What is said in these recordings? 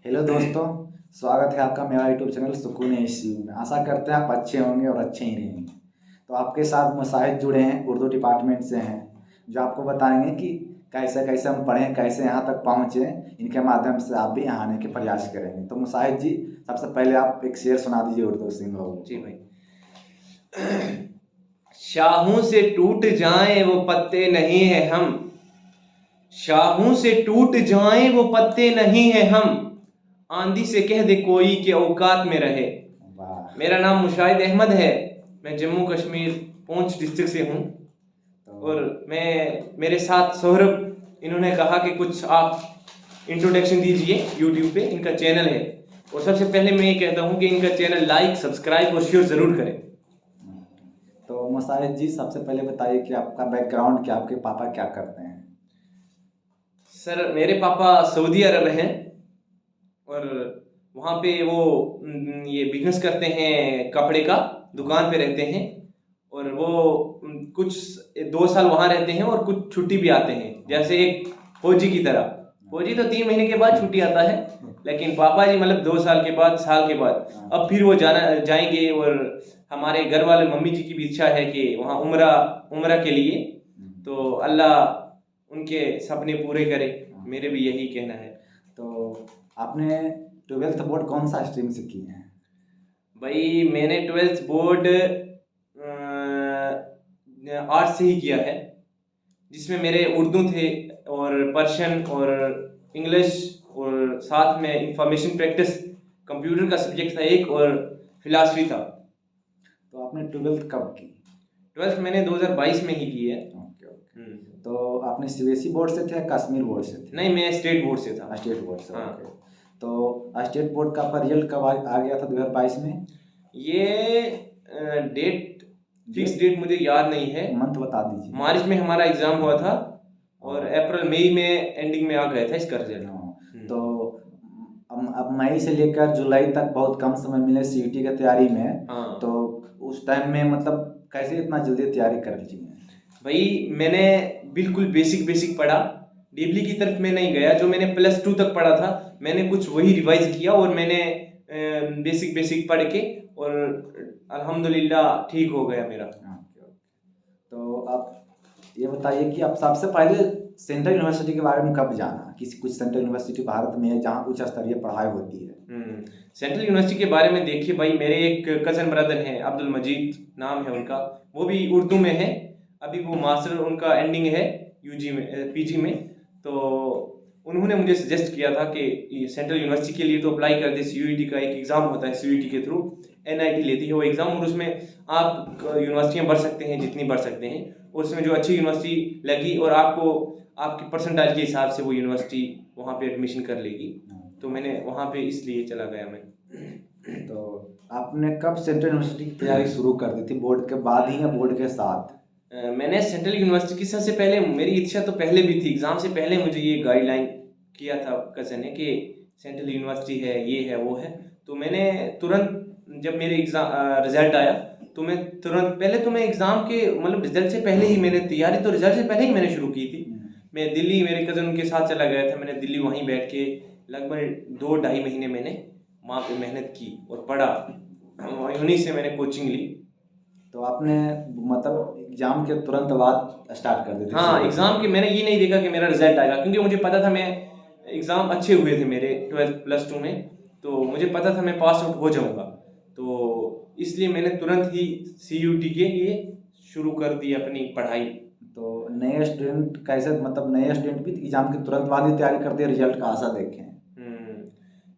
Hello दोस्तों, स्वागत है आपका मेरा यूट्यूब चैनल सुकून एसी में। आशा करते हैं आप अच्छे होंगे और अच्छे ही रहेंगे। तो आपके साथ मुसाहिद जुड़े हैं, उर्दू डिपार्टमेंट से हैं, जो आपको बताएंगे कि कैसे कैसे हम पढ़ें, कैसे यहाँ तक पहुँचे। इनके माध्यम से आप भी यहाँ आने के प्रयास करेंगे। तो मुसाहिद जी, सबसे पहले आप एक शेर सुना दीजिए उर्दू सिंह लोगों जी को। भाई। शाहों से टूट जाएं वो पत्ते नहीं है हम, शाहों से टूट जाएं वो पत्ते नहीं है हम, आंधी से कह दे कोई के औकात में रहे। वाह। मेरा नाम मुशाहिद अहमद है। मैं जम्मू कश्मीर पुंछ डिस्ट्रिक्ट से हूँ। तो और मैं मेरे साथ सौरभ, इन्होंने कहा कि कुछ आप इंट्रोडक्शन दीजिए। यूट्यूब पे इनका चैनल है, और सबसे पहले मैं ये कहता हूँ कि इनका चैनल लाइक, सब्सक्राइब और शेयर ज़रूर करें। तो मुसाहिद जी, सबसे पहले बताइए कि आपका बैकग्राउंड क्या, आपके पापा क्या करते हैं? सर, मेरे पापा सऊदी अरब हैं, और वहाँ पे वो ये बिजनेस करते हैं, कपड़े का दुकान पे रहते हैं। और वो कुछ 2 साल वहाँ रहते हैं और कुछ छुट्टी भी आते हैं, जैसे एक फौजी की तरह। फौजी तो 3 महीने के बाद छुट्टी आता है, लेकिन पापा जी मतलब 2 साल के बाद, साल के बाद अब फिर वो जाएंगे। और हमारे घर वाले मम्मी जी की भी इच्छा है कि वहाँ उम्रा के लिए, तो अल्लाह उनके सपने पूरे करे। मेरे भी यही कहना है। तो आपने 12th बोर्ड कौन सा स्ट्रीम से किए हैं? भाई, मैंने 12th बोर्ड आर्ट्स से ही किया है, जिसमें मेरे उर्दू थे और पर्शियन और इंग्लिश, और साथ में इंफॉर्मेशन प्रैक्टिस, कंप्यूटर का सब्जेक्ट था एक, और फिलासफी था। तो आपने 12th कब की? 12th मैंने 2022 में ही की है। Okay okay. तो आपने सीबीएसई बोर्ड से थे या कश्मीर बोर्ड से थे? नहीं, मैं स्टेट बोर्ड से था। स्टेट बोर्ड से। हाँ। ओके। तो स्टेट बोर्ड का आपका रिजल्ट कब आ गया था 2022 में? ये डेट, फिक्स डेट मुझे याद नहीं है। मंथ बता दीजिए। मार्च में हमारा एग्जाम हुआ था, और अप्रैल मई में एंडिंग में आ गया था इसका रिजल्ट। तो अब मई से लेकर जुलाई तक बहुत कम समय मिले सीईटी की तैयारी में। हाँ। तो उस टाइम में मतलब कैसे इतना जल्दी तैयारी कर ली? भाई, मैंने बिल्कुल बेसिक पढ़ा, डीपली की तरफ मैं नहीं गया। जो मैंने +2 तक पढ़ा था, मैंने कुछ वही रिवाइज किया, और मैंने बेसिक पढ़ के, और अल्हम्दुलिल्लाह ठीक हो गया मेरा। तो आप ये बताइए कि आप सबसे पहले सेंट्रल यूनिवर्सिटी के बारे में कब जाना? कुछ सेंट्रल यूनिवर्सिटी भारत में है जहाँ उच्च स्तरीय पढ़ाई होती है। सेंट्रल यूनिवर्सिटी के बारे में देखिए भाई, मेरे एक कज़न ब्रदर हैं, अब्दुल मजीद नाम है उनका, वो भी उर्दू में है। अभी वो मास्टर उनका एंडिंग है यूजी में, पीजी में। तो उन्होंने मुझे सजेस्ट किया था कि सेंट्रल यूनिवर्सिटी के लिए तो अप्लाई कर दे। सीयूईटी का एक एग्ज़ाम होता है, सीयूईटी के थ्रू एनआईटी लेती है वो एग्ज़ाम, और उसमें आप यूनिवर्सिटियाँ भर सकते हैं जितनी भर सकते हैं। और उसमें जो अच्छी यूनिवर्सिटी लगी, और आपको आपके परसेंटाइल के हिसाब से वो यूनिवर्सिटी वहाँ पे एडमिशन कर लेगी। तो मैंने वहाँ पे इसलिए चला गया मैं। तो आपने कब सेंट्रल यूनिवर्सिटी की तैयारी शुरू कर दी थी? बोर्ड के बाद ही या बोर्ड के साथ? मैंने सेंट्रल यूनिवर्सिटी की सबसे पहले, मेरी इच्छा तो पहले भी थी, एग्ज़ाम से पहले मुझे ये गाइडलाइन किया था कज़न ने कि सेंट्रल यूनिवर्सिटी है, ये है, वो है। तो मैंने तुरंत, जब मेरे एग्ज़ाम रिज़ल्ट आया, तो मैं तुरंत, पहले तो मैं एग्ज़ाम के मतलब रिज़ल्ट से पहले ही मैंने तैयारी, तो रिज़ल्ट से पहले ही मैंने शुरू की थी। मैं दिल्ली, मेरे कज़न के साथ चला गया था। मैंने दिल्ली वहीं बैठ के लगभग 2-2.5 महीने मैंने वहाँ पे मेहनत की और पढ़ा, उन्हीं से मैंने कोचिंग ली। तो आपने मतलब एग्जाम के तुरंत बाद स्टार्ट कर दी थी? हाँ, एग्ज़ाम के मैंने ये नहीं देखा कि मेरा रिजल्ट आएगा, क्योंकि मुझे पता था मैं, एग्ज़ाम अच्छे हुए थे मेरे 12th +2 में, तो मुझे पता था मैं पास आउट हो जाऊँगा। तो इसलिए मैंने तुरंत ही सीयूटी के लिए शुरू कर दी अपनी पढ़ाई। तो नए स्टूडेंट कैसे, मतलब नए स्टूडेंट भी एग्जाम के तुरंत बाद ही तैयारी करते हैं रिजल्ट का आशा देखें?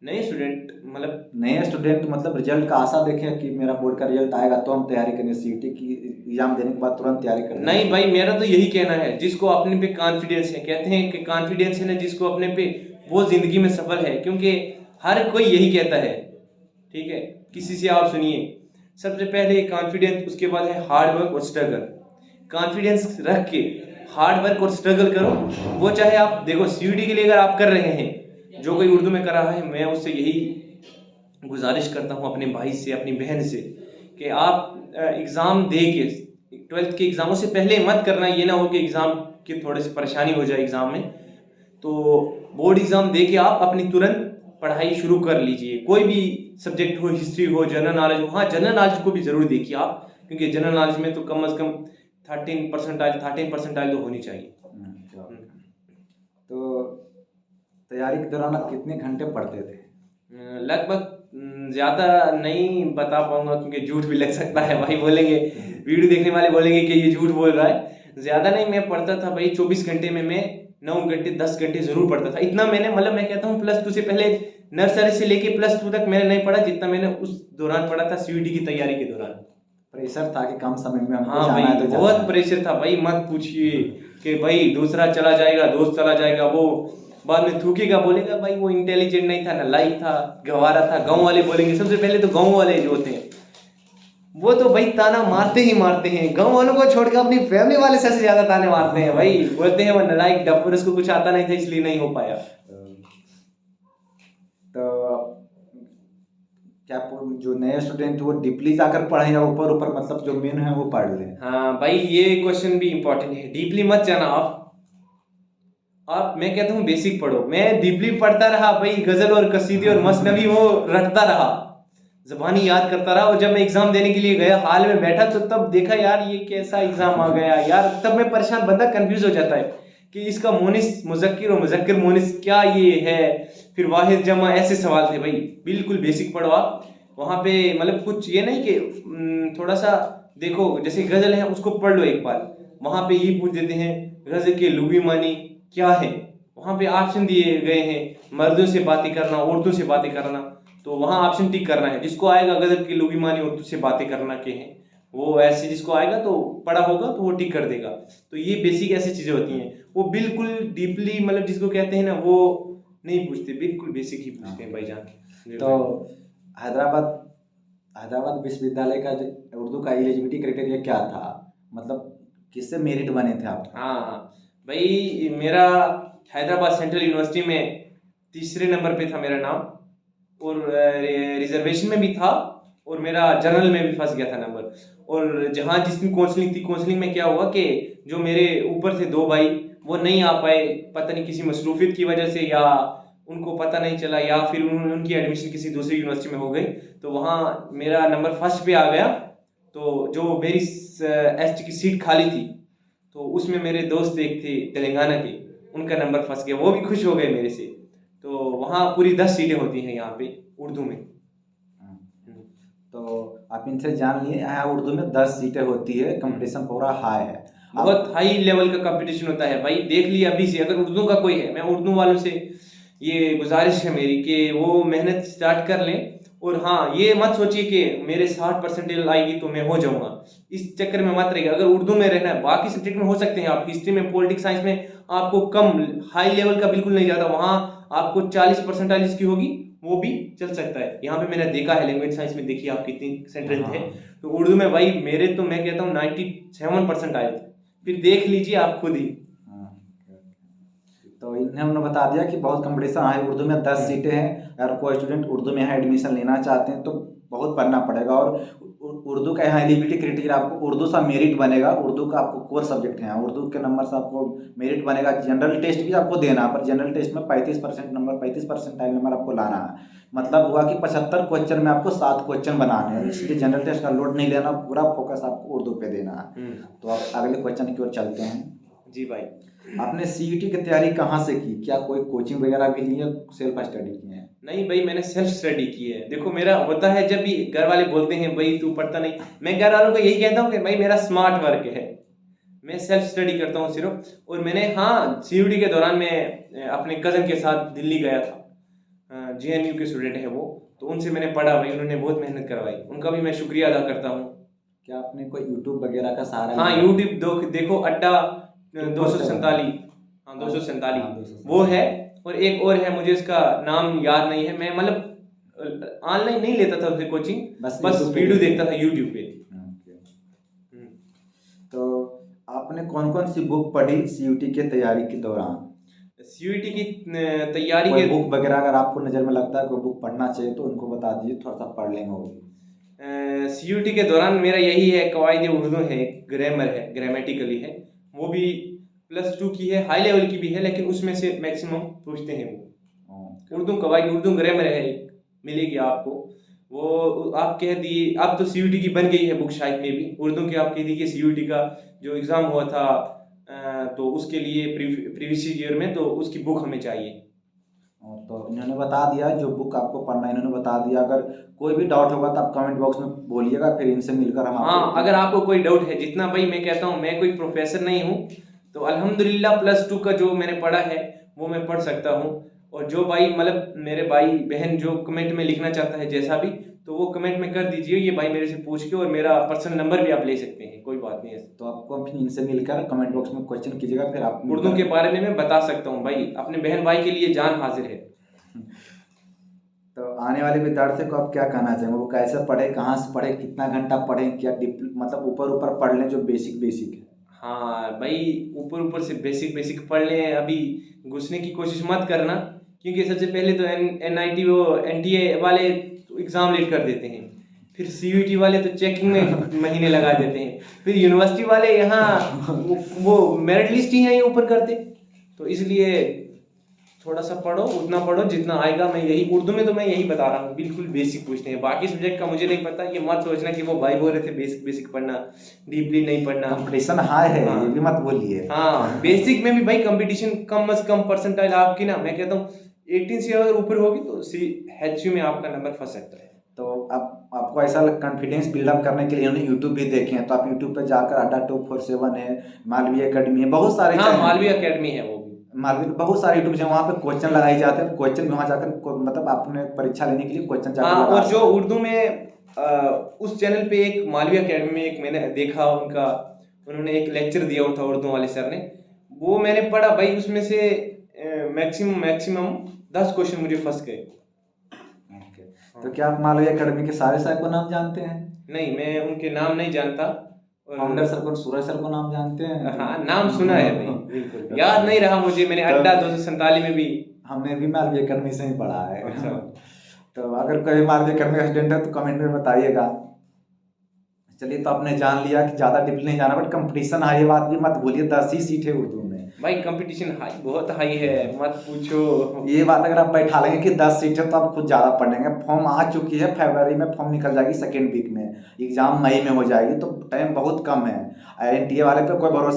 नए स्टूडेंट मतलब? नए स्टूडेंट मतलब रिजल्ट का आशा देखें कि मेरा बोर्ड का रिजल्ट आएगा तो हम तैयारी करें, सीईटी की एग्जाम देने के बाद तुरंत तैयारी करें? नहीं भाई, मेरा तो यही कहना है, जिसको अपने पे कॉन्फिडेंस है, कहते हैं कि कॉन्फिडेंस है ना जिसको अपने पे, वो ज़िंदगी में सफल है। क्योंकि हर कोई यही कहता है, ठीक है? किसी से आप सुनिए, सबसे पहले कॉन्फिडेंस, उसके बाद है हार्ड वर्क और स्ट्रगल। कॉन्फिडेंस रख के हार्ड वर्क और स्ट्रगल करो। वो चाहे आप देखो, सीयूटी के लिए अगर आप कर रहे हैं, जो कोई उर्दू में कर रहा है, मैं उससे यही गुजारिश करता हूँ, अपने भाई से, अपनी बहन से, कि आप एग्ज़ाम दे के, 12th के एग्ज़ामों से पहले मत करना। ये ना हो कि एग्ज़ाम की थोड़ी सी परेशानी हो जाए एग्ज़ाम में। तो बोर्ड एग्ज़ाम दे के आप अपनी तुरंत पढ़ाई शुरू कर लीजिए। कोई भी सब्जेक्ट हो, हिस्ट्री हो, जनरल नॉलेज हो, हाँ जनरल नॉलेज को भी ज़रूर देखिए आप, क्योंकि जनरल नॉलेज में तो कम से कम 13% तो होनी चाहिए। तो तैयारी के दौरान आप कितने घंटे पढ़ते थे? लगभग ज़्यादा नहीं बता पाऊंगा, क्योंकि झूठ भी लग सकता है भाई, बोलेंगे वीडियो देखने वाले बोलेंगे कि ये झूठ बोल रहा है। ज़्यादा नहीं, मैं पढ़ता था भाई 24 घंटे में मैं 9 घंटे 10 घंटे ज़रूर पढ़ता था। इतना मैंने, मतलब मैं कहता हूँ +2 से पहले, नर्सरी से लेके +2 तक मैंने नहीं पढ़ा जितना मैंने उस दौरान पढ़ा था, सीयूईटी की तैयारी के दौरान। प्रेशर था कि कम समय में हमको हाँ जाना भाई, है तो जाना बहुत है। प्रेशर था भाई, मत पूछिए कि भाई दूसरा चला जाएगा, दोस्त चला जाएगा, वो बाद में थूकेगा, बोलेगा भाई वो इंटेलिजेंट नहीं था, नालायक था, गंवारा था। गांव वाले बोलेंगे, सबसे पहले तो गांव वाले जो होते हैं वो तो भाई ताना मारते ही मारते हैं। गांव वालों को छोड़कर अपनी फैमिली वाले सबसे ज्यादा ताने मारते हैं भाई, बोलते हैं वो नालायक डफर, उसको कुछ आता नहीं था इसलिए नहीं हो पाया। तो क्या जो नए स्टूडेंट वो डीपली जाकर पढ़े या ऊपर ऊपर मतलब जो मेन है वो पढ़ ले? हाँ भाई, ये क्वेश्चन भी इम्पोर्टेंट है। डीपली मत जाना आप, मैं कहता हूँ बेसिक पढ़ो। मैं डीपली पढ़ता रहा भाई, गजल और कसीदे और मसनवी वो रटता रहा, ज़बानी याद करता रहा। और जब मैं एग्जाम देने के लिए गया, हाल में बैठा, तो तब देखा यार ये कैसा एग्जाम आ गया यार। तब मैं परेशान, बंदा कंफ्यूज हो जाता है कि इसका मोनिस मुज़क्किर और मुज़क्किर मोनिस क्या ये है, फिर वाहिद जमा, ऐसे सवाल थे भाई। बिल्कुल बेसिक पढ़ो आप वहाँ पे, मतलब कुछ ये नहीं कि थोड़ा सा देखो, जैसे गजल है उसको पढ़ लो एक बार, वहाँ पे ये पूछ देते हैं गजल के लुगी मानी क्या है, वहाँ पे ऑप्शन दिए गए हैं, मर्दों से बातें करना, औरतों से बातें करना, तो वहाँ ऑप्शन टिक करना है। जिसको आएगा गजल की लुगी मानी औरतों से बातें करना के हैं, वो ऐसे जिसको आएगा तो पढ़ा होगा तो वो टिक कर देगा। तो ये बेसिक ऐसी चीज़ें होती हैं, वो बिल्कुल डीपली, मतलब जिसको कहते हैं ना, वो नहीं पूछते, बिल्कुल बेसिक ही पूछते हैं भाईजान। तो हैदराबाद हैदराबाद विश्वविद्यालय का जो उर्दू का एलिजिबिलिटी क्राइटेरिया क्या था, मतलब किससे मेरिट बने थे आप? हाँ भाई, मेरा हैदराबाद सेंट्रल यूनिवर्सिटी में 3रे नंबर पे था मेरा नाम, और रिजर्वेशन में भी था, और मेरा जनरल में भी फंस गया था नंबर। और जहाँ जिस दिन काउंसलिंग थी, काउंसलिंग में क्या हुआ कि जो मेरे ऊपर थे 2 भाई, वो नहीं आ पाए, पता नहीं किसी मसरूफियत की वजह से, या उनको पता नहीं चला, या फिर उनकी एडमिशन किसी दूसरी यूनिवर्सिटी में हो गई, तो वहाँ मेरा नंबर फर्स्ट पे आ गया। तो जो मेरी ST की सीट खाली थी, तो उसमें मेरे दोस्त एक थे तेलंगाना के, उनका नंबर फंस गया, वो भी खुश हो गए मेरे से। तो वहाँ पूरी 10 सीटें होती हैं यहाँ पे उर्दू में। तो आप इनसे जान लिए यहाँ उर्दू में 10 सीटें होती है, कंपटीशन पूरा हाई है। बहुत हाई लेवल का कंपटीशन होता है भाई, देख लिया अभी से। अगर उर्दू का कोई है, मैं उर्दू वालों से ये गुजारिश है मेरी कि वो मेहनत स्टार्ट कर लें। और हाँ, ये मत सोचिए कि मेरे 60% आएगी तो मैं हो जाऊंगा, इस चक्कर में मत रहिएगा। अगर उर्दू में रहना है, बाकी सब्जेक्ट में हो सकते हैं आप, हिस्ट्री में, पॉलिटिक्स साइंस में आपको कम हाई लेवल का बिल्कुल नहीं जाता, वहाँ आपको 40% जिसकी होगी वो भी चल सकता है। यहाँ पे मैंने देखा है, लैंग्वेज साइंस में देखिए आप कितनी सेंट्रेंथ है। तो उर्दू में भाई मेरे तो मैं कहता हूँ 97% आए थे, फिर देख लीजिए आप खुद ही। तो इन्होंने बता दिया कि बहुत कंपटीशन है उर्दू में, 10 सीटें हैं। अगर कोई स्टूडेंट उर्दू में यहाँ एडमिशन लेना चाहते हैं तो बहुत पढ़ना पड़ेगा। और उर्दू का यहाँ एलिजिबिलिटी क्राइटेरिया, आपको उर्दू सा मेरिट बनेगा, उर्दू का आपको कोर सब्जेक्ट है, उर्दू के नंबर से आपको मेरिट बनेगा। जनरल टेस्ट भी आपको देना है, पर जनरल टेस्ट में 35% नंबर, 35% नंबर आपको लाना है। मतलब हुआ कि 75 क्वेश्चन में आपको 7 क्वेश्चन बनाने हैं, इसलिए जनरल टेस्ट का लोड नहीं लेना, पूरा फोकस आपको उर्दू पे देना है। तो आप अगले क्वेश्चन की ओर चलते हैं। जी भाई, आपने CUT की तैयारी कहाँ से की? क्या कोई कोचिंग वगैरह भी ली है, सेल्फ स्टडी की है? नहीं भाई, मैंने सेल्फ स्टडी की है। देखो मेरा होता है, जब भी घर वाले बोलते हैं भाई तू पढ़ता नहीं, मैं घर वालों को यही कहता हूँ कि भाई मेरा स्मार्ट वर्क है, मैं सेल्फ स्टडी करता हूँ सिर्फ। और मैंने, हाँ, CUT के दौरान मैं अपने कज़न के साथ दिल्ली गया था, JNU के स्टूडेंट है वो, तो उनसे मैंने पढ़ा भाई, उन्होंने बहुत मेहनत करवाई, उनका भी मैं शुक्रिया अदा करता हूँ। क्या आपने कोई यूट्यूब वगैरह का सहारा हाँ, लिया? यूट्यूब देखो, अड्डा 247, हाँ 247 वो है। और एक और है, मुझे इसका नाम याद नहीं है। मैं मतलब ऑनलाइन नहीं लेता था उससे कोचिंग, बस वीडियो देखता था यूट्यूब पे। तो आपने कौन कौन सी बुक पढ़ी CUT के तैयारी के दौरान? CUT की तैयारी कोई के बुक वगैरह अगर आपको नज़र में लगता है कोई बुक पढ़ना चाहिए तो उनको बता दीजिए, थोड़ा सा पढ़ लेंगे वो भी। CUT के दौरान मेरा यही है, कवायद उर्दू है, ग्रामर है, ग्रामेटिकली है, वो भी +2 की है, हाई लेवल की भी है, लेकिन उसमें से मैक्सिमम पूछते हैं वो, उर्दू कवायद, उर्दू ग्रामर है, मिलेगी आपको। वो आप कह दिए, अब तो CUT की बन गई है बुक शायद में भी उर्दू की। आप कह दी कि CUT का जो एग्ज़ाम हुआ था तो उसके लिए प्रीवियस ईयर में, तो उसकी बुक हमें चाहिए। तो इन्होंने बता दिया जो बुक आपको पढ़ना है, इन्होंने बता दिया। अगर कोई भी डाउट होगा तो आप कमेंट बॉक्स में बोलिएगा, फिर इनसे मिलकर हम हाँ, आपको। अगर आपको कोई डाउट है, जितना भाई मैं कहता हूँ, मैं कोई प्रोफेसर नहीं हूँ, तो अल्हम्दुलिल्लाह +2 का जो मैंने पढ़ा है वो मैं पढ़ सकता हूँ। और जो भाई मतलब मेरे भाई बहन जो कमेंट में लिखना चाहता है जैसा भी, तो वो कमेंट में कर दीजिए, ये भाई मेरे से पूछ के, और मेरा पर्सनल नंबर भी आप ले सकते हैं, कोई बात नहीं है। तो आपको फिर इनसे मिलकर कमेंट बॉक्स में क्वेश्चन कीजिएगा, फिर आप उर्दू के बारे में मैं बता सकता हूँ भाई, अपने बहन भाई के लिए जान हाजिर है। तो आने वाले विद्यार्थी को आप क्या कहना चाहेंगे? वो कैसे पढ़े, कहाँ से पढ़े, कितना घंटा पढ़े, क्या मतलब ऊपर ऊपर पढ़ लें जो बेसिक बेसिक है? हाँ भाई, ऊपर ऊपर से बेसिक बेसिक पढ़ लें, अभी घुसने की कोशिश मत करना, क्योंकि सबसे पहले तो NIT वो NTA वाले एग्ज़ाम लेट कर देते हैं, फिर CUT वाले तो चेकिंग में महीने लगा देते हैं, फिर यूनिवर्सिटी वाले यहाँ वो मेरिट लिस्ट ही यहाँ ऊपर करते। तो इसलिए थोड़ा सा पढ़ो, उतना पढ़ो जितना आएगा। मैं यही उर्दू में तो मैं यही बता रहा हूँ, बिल्कुल बेसिक पूछते हैं, बाकी सब्जेक्ट का मुझे नहीं पता। ये मत सोचना कि वो भाई बोल रहे थे बेसिक बेसिक पढ़ना, डीपली नहीं पढ़ना। कंपटीशन हाई है, हाँ। ये भी मत बोलिए। हाँ, बेसिक में भी भाई कंपटीशन कम से कम परसेंटाइल आपकी ना, मैं कहता हूँ 18 से अगर ऊपर होगी तो HU में आपका नंबर फंस सकता है। तो अब आपको ऐसा कॉन्फिडेंस बिल्डअप करने के लिए उन्होंने यूट्यूब भी देखे हैं, तो आप यूट्यूब पे जाकर अड्डा 247 है, मालवीय एकेडमी है, बहुत सारे हाँ, चैनल। मालवीय एकेडमी है वो भी। मालवीय बहुत सारे यूट्यूब है, वहाँ पे क्वेश्चन लगाए जाते हैं। क्वेश्चन भी वहाँ जाकर मतलब आपने परीक्षा लेने के लिए क्वेश्चन जाकर हाँ, लगा और जो सकते हैं। उर्दू में उस चैनल पे एक मालवीय एकेडमी में एक मैंने देखा उनका, उन्होंने एक लेक्चर दिया हुआ था उर्दू वाले सर ने, वो मैंने पढ़ा भाई, उसमें से मैक्सिमम 10 क्वेश्चन मुझे फंस गए। ओके। तो क्या आप मालवीय एकेडमी के सारे सर को नाम जानते हैं? नहीं, मैं उनके नाम नहीं जानता। और फाउंडर सर को, सूरज सर को नाम जानते हैं? हाँ, नाम सुना है भाई, बिल्कुल याद नहीं रहा मुझे। मैंने तो- अड्डा 247 में भी। हमने भी मालवीय एकेडमी से ही पढ़ा है। अच्छा। तो अगर कोई मालवीय एकेडमी का स्टूडेंट है तो कमेंट में बताइएगा। चलिए, तो आपने जान लिया कि ज़्यादा डीप नहीं जाना, बट कंपटीशन हाई, ये बात भी मत बोलिए, 10 ही सीट है उर्दू में। भाई कंपटीशन हाई, बहुत हाई है, मत पूछो। ये बात अगर आप बैठा लेंगे कि 10 सीट है तो आप खुद ज़्यादा पढ़ लेंगे। फॉर्म आ चुकी है, फरवरी में फॉर्म निकल जाएगी, सेकेंड वीक में एग्जाम मई में हो जाएगी, तो टाइम बहुत कम है। NTA वाले पे कोई भरोसा